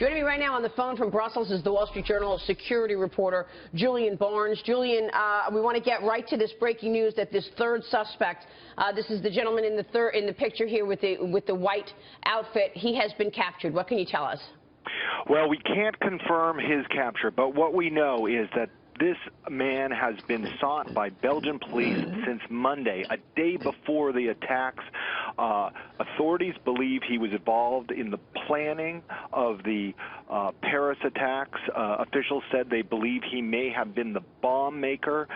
Joining me right now on the phone from Brussels is the Wall Street Journal security reporter, Julian Barnes. Julian, we want to get right to this breaking news that this third suspect, this is the gentleman in the picture here with the white outfit, he has been captured. What can you tell us? Well, we can't confirm his capture, but what we know is that this man has been sought by Belgian police since Monday, a day before the attacks. Authorities believe he was involved in the planning of the Paris attacks. Officials said they believe he may have been the bomb maker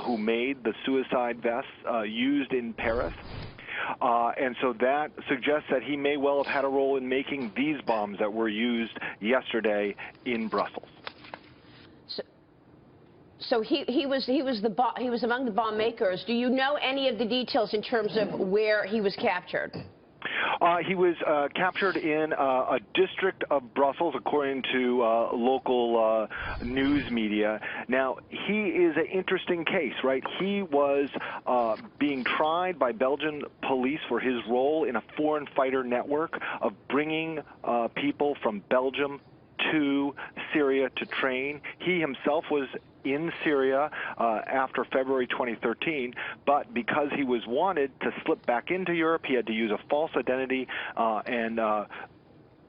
who made the suicide vests used in Paris. And so that suggests that he may well have had a role in making these bombs that were used yesterday in Brussels. So he was among the bomb makers. Do you know any of the details in terms of where he was captured? He was captured in a district of Brussels, according to local news media. Now, he is an interesting case, right? He was being tried by Belgian police for his role in a foreign fighter network of bringing people from Belgium to Syria to train. He himself was in Syria after February 2013, but because he was wanted to slip back into Europe, he had to use a false identity, and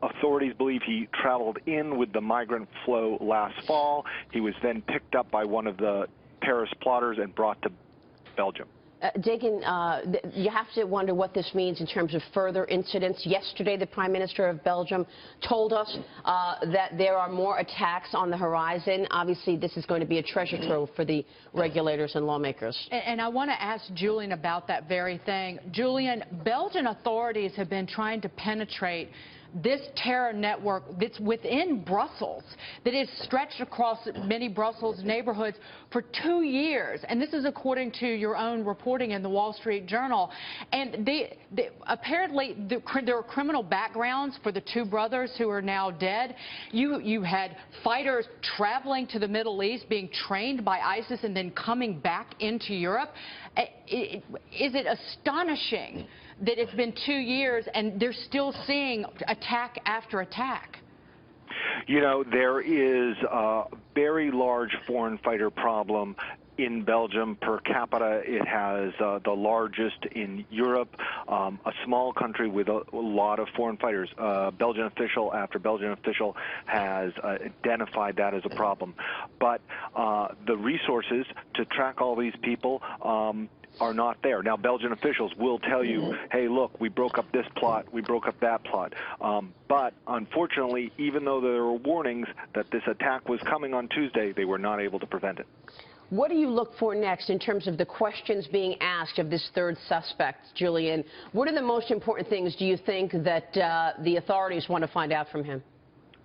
authorities believe he traveled in with the migrant flow last fall. He was then picked up by one of the Paris plotters and brought to Belgium. Dagan, you have to wonder what this means in terms of further incidents. Yesterday, the Prime Minister of Belgium told us that there are more attacks on the horizon. Obviously, this is going to be a treasure trove for the regulators and lawmakers. And I want to ask Julian about that very thing. Julian, Belgian authorities have been trying to penetrate this terror network that's within Brussels, that is stretched across many Brussels neighborhoods for 2 years. And this is according to your own reporting in the Wall Street Journal. And apparently there are criminal backgrounds for the two brothers who are now dead. You had fighters traveling to the Middle East, being trained by ISIS, and then coming back into Europe. Is it astonishing that it's been 2 years and they're still seeing attack after attack? You know, there is a very large foreign fighter problem in Belgium. Per capita, it has the largest in Europe, a small country with a lot of foreign fighters. Belgian official after Belgian official has identified that as a problem. But the resources to track all these people are not there. Now, Belgian officials will tell you, hey, look, we broke up this plot, we broke up that plot. But unfortunately, even though there were warnings that this attack was coming on Tuesday, they were not able to prevent it. What do you look for next in terms of the questions being asked of this third suspect, Julian? What are the most important things, do you think, that the authorities want to find out from him?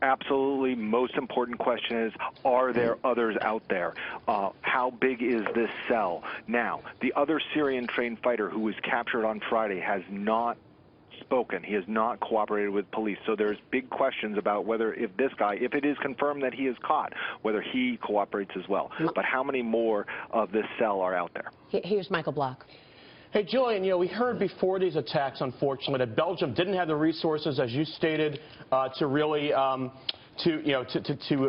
Absolutely. Most important question is, are there others out there? How big is this cell? Now, the other Syrian-trained fighter who was captured on Friday has not spoken. He has not cooperated with police. So there's big questions about whether, if this guy, if it is confirmed that he is caught, whether he cooperates as well. But how many more of this cell are out there? Here's Michael Block. Hey, Julian, we heard before these attacks, unfortunately, that Belgium didn't have the resources, as you stated, to really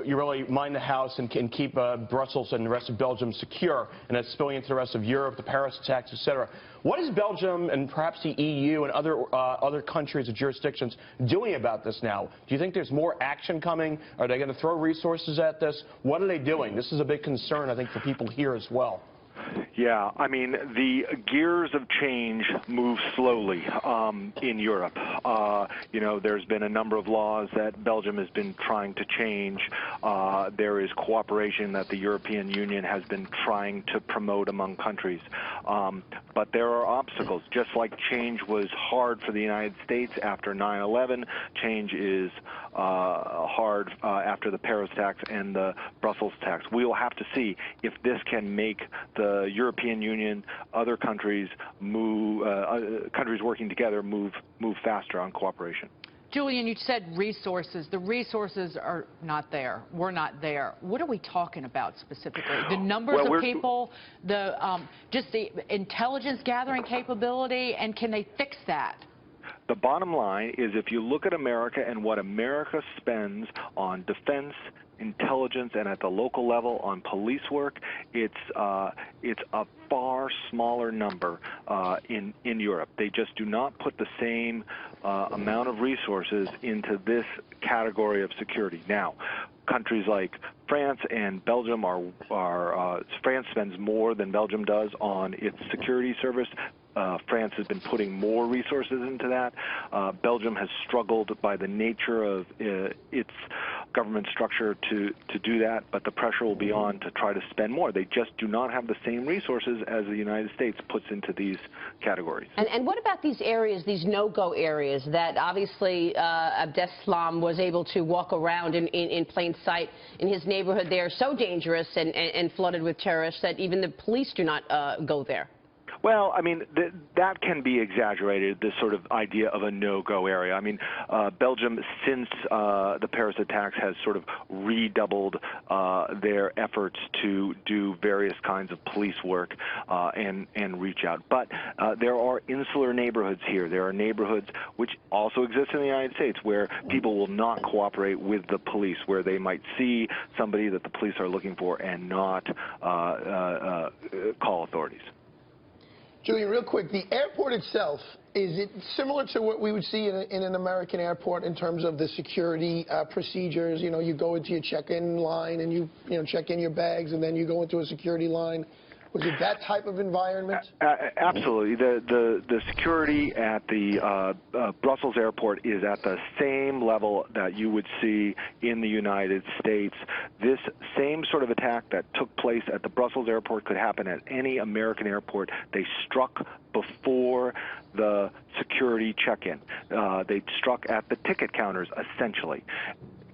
really mind the house and keep Brussels and the rest of Belgium secure, and that's spilling into the rest of Europe, the Paris attacks, etc. What is Belgium and perhaps the EU and other countries or jurisdictions doing about this now? Do you think there's more action coming? Are they going to throw resources at this? What are they doing? This is a big concern, I think, for people here as well. Yeah, I mean, the gears of change move slowly in Europe. There's been a number of laws that Belgium has been trying to change. There is cooperation that the European Union has been trying to promote among countries. But there are obstacles. Just like change was hard for the United States after 9/11, change is hard after the Paris attacks and the Brussels attacks. We will have to see if this can make the European Union, other countries move, countries working together move faster on cooperation. Julian, you said resources. The resources are not there. We're not there. What are we talking about specifically? The numbers of people, just the intelligence gathering capability, and can they fix that? The bottom line is if you look at America and what America spends on defense, intelligence, and at the local level on police work, it's a far smaller number in Europe. They just do not put the same amount of resources into this category of security. Now, countries like France and Belgium France spends more than Belgium does on its security service. France has been putting more resources into that. Belgium has struggled by the nature of its government structure to do that, but the pressure will be on to try to spend more. They just do not have the same resources as the United States puts into these categories. And what about these areas, these no-go areas that obviously Abdeslam was able to walk around in plain sight in his neighborhood there, so dangerous and flooded with terrorists that even the police do not go there? Well, I mean, that can be exaggerated, this sort of idea of a no-go area. I mean, Belgium, since the Paris attacks, has sort of redoubled their efforts to do various kinds of police work and reach out. But there are insular neighborhoods here. There are neighborhoods which also exist in the United States where people will not cooperate with the police, where they might see somebody that the police are looking for and not call authorities. Julian, real quick, the airport itself, is it similar to what we would see in an American airport in terms of the security procedures? You know, you go into your check-in line and you check in your bags and then you go into a security line. Was it that type of environment? Absolutely. The security at the Brussels airport is at the same level that you would see in the United States. This same sort of attack that took place at the Brussels airport could happen at any American airport. They struck before the security check-in. They struck at the ticket counters, essentially.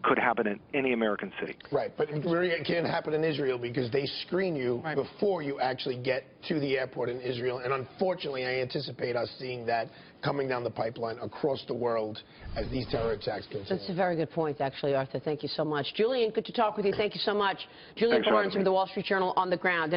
Could happen in any American city. Right, but it really can't happen in Israel because they screen you before you actually get to the airport in Israel. And unfortunately, I anticipate us seeing that coming down the pipeline across the world as these terror attacks continue. That's a very good point, actually, Arthur. Thank you so much. Julian, good to talk with you. Thank you so much. Julian Barnes from the Wall Street Journal on the ground.